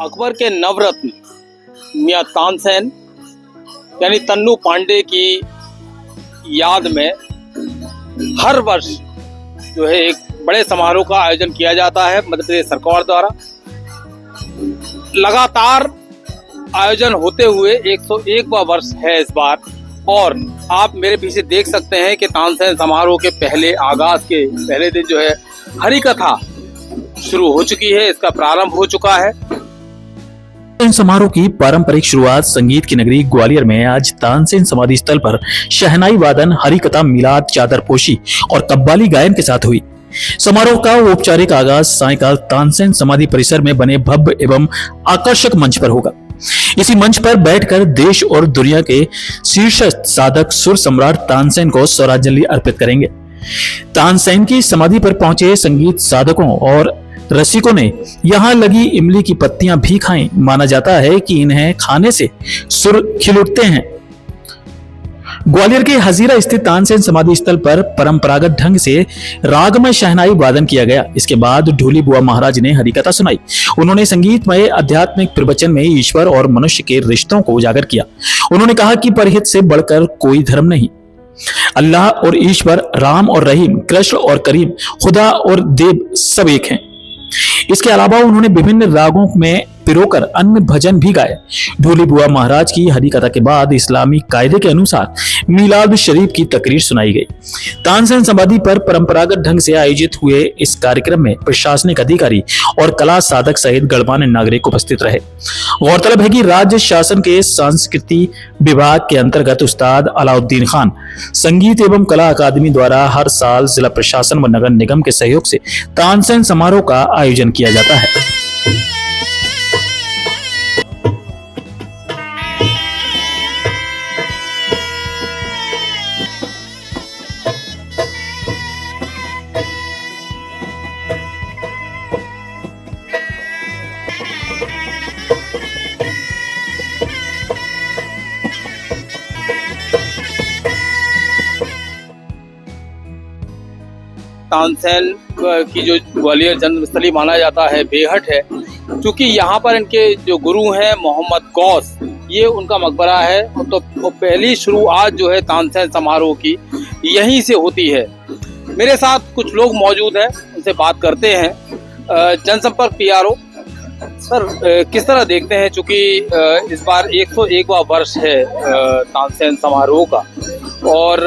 अकबर के नवरत्न मियां तानसेन यानी तन्नू पांडे की याद में हर वर्ष जो है एक बड़े समारोह का आयोजन किया जाता है मध्य प्रदेश सरकार द्वारा। लगातार आयोजन होते हुए 101वां वर्ष है इस बार, और आप मेरे पीछे देख सकते हैं कि तानसेन समारोह के पहले आगाज के पहले दिन जो है हरि कथा शुरू हो चुकी है, इसका प्रारंभ हो चुका है। तानसेन समारोह की पारंपरिक शुरुआत संगीत की नगरी ग्वालियर में आज तानसेन समाधि स्थल पर शहनाई वादन, हरि कथा, मिलाद, चादर पोशी और कव्वाली गायन के साथ हुई। समारोह का औपचारिक आगाज सायंकाल तानसेन समाधि परिसर में बने भव्य एवं आकर्षक मंच पर होगा। इसी मंच पर बैठकर देश और दुनिया के शीर्ष साधक सुर सम्राट तानसेन को स्वराजली अर्पित करेंगे। तानसेन की समाधि पर पहुंचे संगीत साधकों और रसिकों ने यहाँ लगी इमली की पत्तियां भी खाई। माना जाता है कि इन्हें खाने से सुर खिल उठते हैं। ग्वालियर के हजीरा स्थित तानसेन समाधि स्थल पर परंपरागत ढंग से रागमय शहनाई वादन किया गया। इसके बाद ढोली बुआ महाराज ने हरि कथा सुनाई। उन्होंने संगीतमय आध्यात्मिक प्रवचन में ईश्वर और मनुष्य के रिश्तों को उजागर किया। उन्होंने कहा कि परहित से बढ़कर कोई धर्म नहीं। अल्लाह और ईश्वर, राम और रहीम, कृष्ण और करीम, खुदा और देव सब एक हैं। इसके अलावा उन्होंने विभिन्न रागों में पिरोकर अन्य भजन भी गाए। ढोली बुआ महाराज की हरि कथा के बाद इस्लामी कायदे के अनुसार मिलाद शरीफ की तकरीर सुनाई गई। तानसेन समाधि पर परंपरागत ढंग से आयोजित हुए इस कार्यक्रम में प्रशासनिक अधिकारी और कला साधक सहित गणमान्य नागरिक उपस्थित रहे। गौरतलब है कि राज्य शासन के संस्कृति विभाग के अंतर्गत उस्ताद अलाउद्दीन खान संगीत एवं कला अकादमी द्वारा हर साल जिला प्रशासन व नगर निगम के सहयोग से तानसेन समारोह का आयोजन किया जाता है। तानसेन की जो ग्वालियर जन्मस्थली माना जाता है बेहट है, क्योंकि यहाँ पर इनके जो गुरु हैं मोहम्मद गौस, ये उनका मकबरा है। तो पहली शुरुआत जो है तानसेन समारोह की यहीं से होती है। मेरे साथ कुछ लोग मौजूद हैं, उनसे बात करते हैं। जनसंपर्क PRO सर, किस तरह देखते हैं, चूंकि इस बार 101वां वर्ष है तानसेन समारोह का, और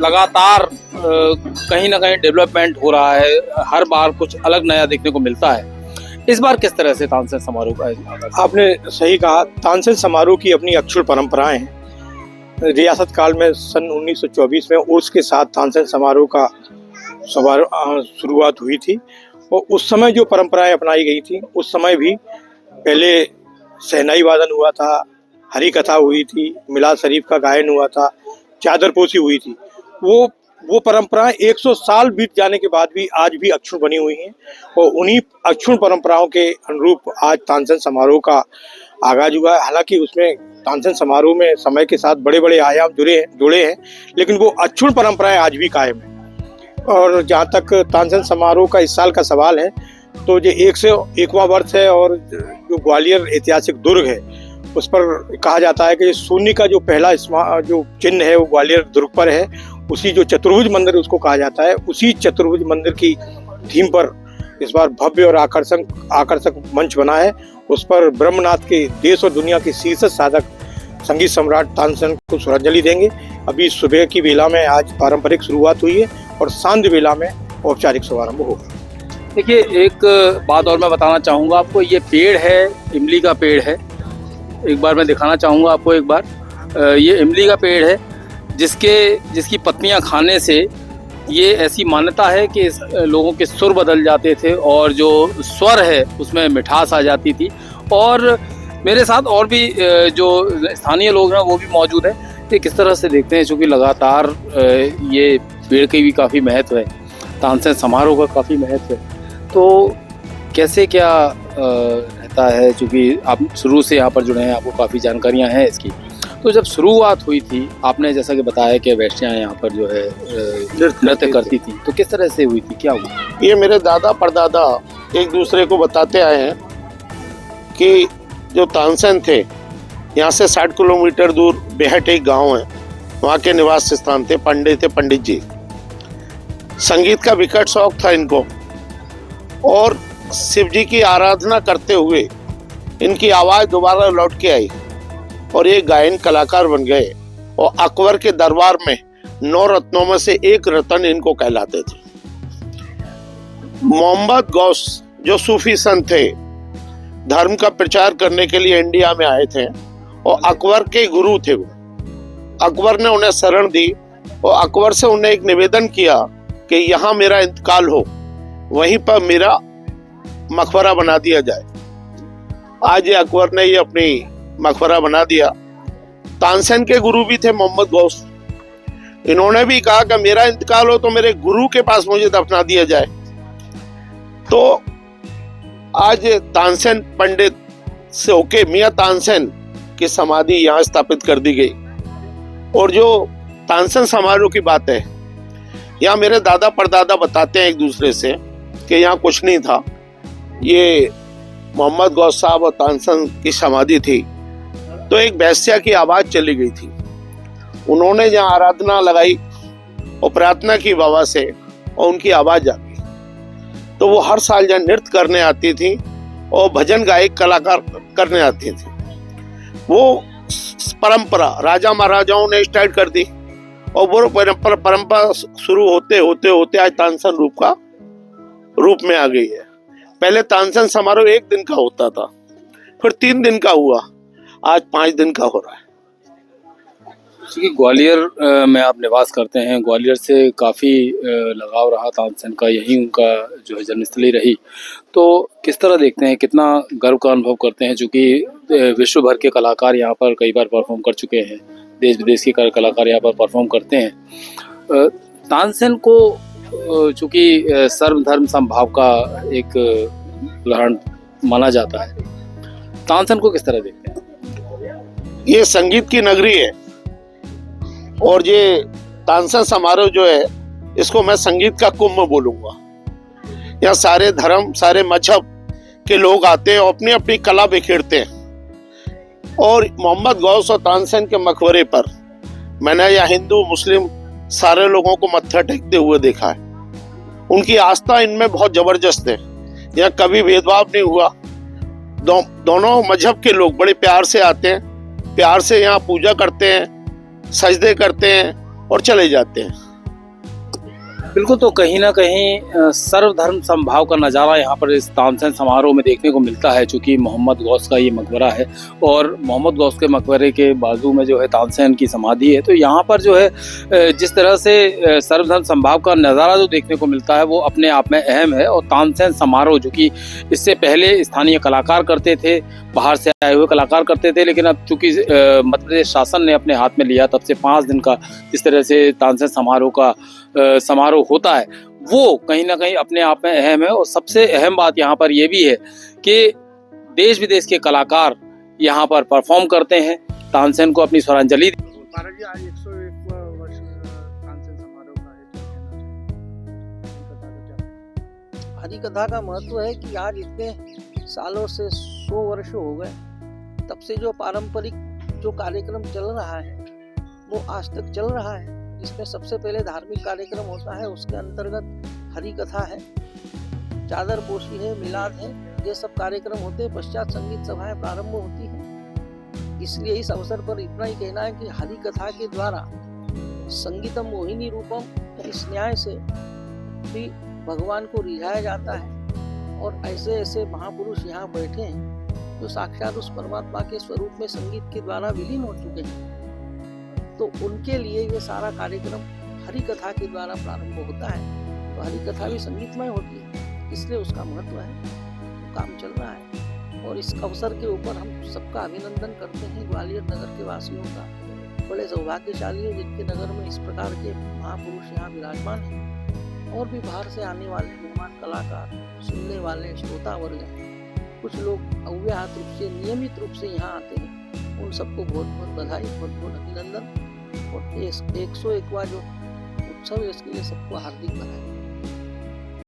लगातार कहीं ना कहीं डेवलपमेंट हो रहा है, हर बार कुछ अलग नया देखने को मिलता है। इस बार किस तरह से तानसेन समारोह का? आपने सही कहा, तानसेन समारोह की अपनी अक्षुण परंपराएं हैं। रियासत काल में सन 1924 में उर्स के साथ तानसेन समारोह का शुरुआत हुई थी, और उस समय जो परंपराएं अपनाई गई थी, उस समय भी पहले शहनाई वादन हुआ था, हरि कथा हुई थी, मिलाद शरीफ का गायन हुआ था, चादर पोशी हुई थी। वो परंपराएं 100 साल बीत जाने के बाद भी आज भी अक्षुण बनी हुई हैं, और उन्हीं अक्षुण परंपराओं के अनुरूप आज तानसेन समारोह का आगाज हुआ है। हालांकि उसमें तानसेन समारोह में समय के साथ बड़े बड़े आयाम जुड़े हैं, लेकिन वो अक्षुण परंपराएं आज भी कायम है। और जहाँ तक तानसेन समारोह का इस साल का सवाल है, तो ये 101वां वर्ष है, और जो ग्वालियर ऐतिहासिक दुर्ग है उस पर कहा जाता है कि शून्य का जो पहला जो चिन्ह है वो ग्वालियर दुर्ग पर है। उसी जो चतुर्भुज मंदिर उसको कहा जाता है, उसी चतुर्भुज मंदिर की थीम पर इस बार भव्य और आकर्षक मंच बना है। उस पर ब्रह्मनाथ के देश और दुनिया के शीर्ष साधक संगीत सम्राट तानसेन को श्रद्धांजलि देंगे। अभी सुबह की वेला में आज पारंपरिक शुरुआत हुई है, और सांध्य वेला में औपचारिक शुभारंभ होगा। देखिए, एक बात और मैं बताना चाहूँगा आपको। ये पेड़ है, इमली का पेड़ है। एक बार मैं दिखाना चाहूँगा आपको। एक बार ये इमली का पेड़ है, जिसकी पत्तियां खाने से ये ऐसी मान्यता है कि लोगों के सुर बदल जाते थे, और जो स्वर है उसमें मिठास आ जाती थी। और मेरे साथ और भी जो स्थानीय लोग हैं वो भी मौजूद हैं। ये किस तरह से देखते हैं, चूँकि लगातार ये पेड़ की भी काफ़ी महत्व है, तानसेन समारोह का काफ़ी महत्व है, तो कैसे क्या रहता है? चूँकि आप शुरू से यहाँ पर जुड़े हैं, आपको काफ़ी जानकारियाँ हैं इसकी। तो जब शुरुआत हुई थी, आपने जैसा कि बताया कि वैश्याँ यहाँ पर जो है नृत्य करती थी, तो किस तरह से हुई थी, क्या हुआ? ये मेरे दादा परदादा एक दूसरे को बताते आए हैं कि जो तानसेन थे, यहाँ से 60 किलोमीटर दूर बेहट एक गांव है, वहाँ के निवास स्थान थे। पंडित जी। संगीत का विकट शौक था इनको और शिव जी की आराधना करते हुए इनकी आवाज़ दोबारा लौट के आई और ये गायन कलाकार बन गए और अकबर के दरबार में 9 रत्नों में से एक रत्न इनको कहलाते थे। मोहम्मद गौस जो सूफी संत थे, धर्म का प्रचार करने के लिए इंडिया में आए थे और अकबर के गुरु थे वो। अकबर ने उन्हें शरण दी और अकबर से उन्हें एक निवेदन किया कि यहाँ मेरा इंतकाल हो, वहीं पर मेरा मकबरा बना दिया जाए। आज ये अकबर ने ये अपनी मकबरा बना दिया। तानसेन के गुरु भी थे मोहम्मद गौस। इन्होंने भी कहा कि मेरा इंतकाल हो तो मेरे गुरु के पास मुझे दफना दिया जाए। तो आज तानसेन पंडित से होके मियां तानसेन की समाधि यहाँ स्थापित कर दी गई। और जो तानसेन समारोह की बात है, यहाँ मेरे दादा परदादा बताते हैं एक दूसरे से कि यहाँ कुछ नहीं था, ये मोहम्मद गौस साहब और तानसेन की समाधि थी। तो एक वैश्या की आवाज चली गई थी, उन्होंने जहाँ आराधना लगाई और प्रार्थना की बाबा से और उनकी आवाज आ गई। तो वो हर साल जहाँ नृत्य करने आती थी और भजन गायक कलाकार करने आती थी। वो परंपरा राजा महाराजाओं ने स्टार्ट कर दी और वो परंपरा शुरू होते होते होते आज तानसेन रूप में आ गई है। पहले तानसेन समारोह 1 दिन का होता था, फिर 3 दिन का हुआ, आज 5 दिन का हो रहा है। क्योंकि ग्वालियर में आप निवास करते हैं, ग्वालियर से काफ़ी लगाव रहा तानसेन का, यही उनका जो है जन्मस्थली रही। तो किस तरह देखते हैं, कितना गर्व का अनुभव करते हैं, चूँकि विश्व भर के कलाकार यहाँ पर कई बार परफॉर्म कर चुके हैं, देश विदेश के कलाकार यहाँ पर परफॉर्म करते हैं। तानसेन को चूँकि सर्वधर्म समभाव का एक उदाहरण माना जाता है, तानसेन को किस तरह देखते हैं? ये संगीत की नगरी है और ये तानसेन समारोह जो है, इसको मैं संगीत का कुंभ बोलूंगा। यहाँ सारे धर्म, सारे मजहब के लोग आते हैं और अपनी अपनी कला बिखेरते हैं। और मोहम्मद गौस और तानसेन के मकबरे पर मैंने यहाँ हिंदू मुस्लिम सारे लोगों को मत्था टेकते हुए देखा है। उनकी आस्था इनमें बहुत जबरदस्त है। यहाँ कभी भेदभाव नहीं हुआ। दोनों मजहब के लोग बड़े प्यार से आते हैं, प्यार से यहाँ पूजा करते हैं, सजदे करते हैं और चले जाते हैं। बिल्कुल। तो कहीं ना कहीं सर्वधर्म समभाव का नज़ारा यहाँ पर इस तानसेन समारोह में देखने को मिलता है। चूँकि मोहम्मद गौस का ये मकबरा है और मोहम्मद गौस के मकबरे के बाजू में जो है तानसेन की समाधि है, तो यहाँ पर जो है जिस तरह से सर्वधर्म समभाव का नज़ारा जो देखने को मिलता है वो अपने आप में अहम है। और तानसेन समारोह जो कि इससे पहले स्थानीय कलाकार करते थे, बाहर से आए हुए कलाकार करते थे, लेकिन अब चूँकि मध्य प्रदेश शासन ने अपने हाथ में लिया, तब से 5 दिन का इस तरह से तानसेन समारोह का समारोह होता है, वो कहीं ना कहीं अपने आप में अहम है। और सबसे अहम बात यहाँ पर यह भी है कि देश विदेश के कलाकार यहाँ पर परफॉर्म करते हैं, तानसेन को अपनी स्वरांजलि। हरि कथा का महत्व है कि आज इतने सालों से 100 वर्ष हो गए, तब से जो पारंपरिक जो कार्यक्रम चल रहा है वो आज तक चल रहा है। इसमें सबसे पहले धार्मिक कार्यक्रम होता है, उसके अंतर्गत हरि कथा है, चादर पोशी है, मिलाद है, ये सब कार्यक्रम होते हैं। पश्चात संगीत सभाएं प्रारंभ होती है। इसलिए इस अवसर पर इतना ही कहना है कि हरि कथा के द्वारा संगीतम मोहिनी रूपम, इस न्याय से भी भगवान को रिझाया जाता है। और ऐसे ऐसे महापुरुष यहाँ बैठे हैं जो साक्षात उस परमात्मा के स्वरूप में संगीत के द्वारा विलीन हो चुके हैं। तो उनके लिए ये सारा कार्यक्रम हरि कथा के द्वारा प्रारंभ होता है। तो हरि कथा भी संगीतमय होती है, इसलिए उसका महत्व है, तो काम चल रहा है। और इस अवसर के ऊपर हम सबका अभिनंदन करते हैं, ग्वालियर नगर के वासियों का। बड़े सौभाग्यशाली है जिनके नगर में इस प्रकार के महापुरुष यहाँ विराजमान हैं। और भी बाहर से आने वाले मेहमान, कलाकार, सुनने वाले श्रोता वर्ग, कुछ लोग अव्याहत रूप से, नियमित रूप से यहाँ आते हैं, उन सबको बहुत बहुत बधाई, बहुत बहुत अभिनंदन। और 101वां जो उत्सव है इसके लिए सबको हार्दिक बधाई।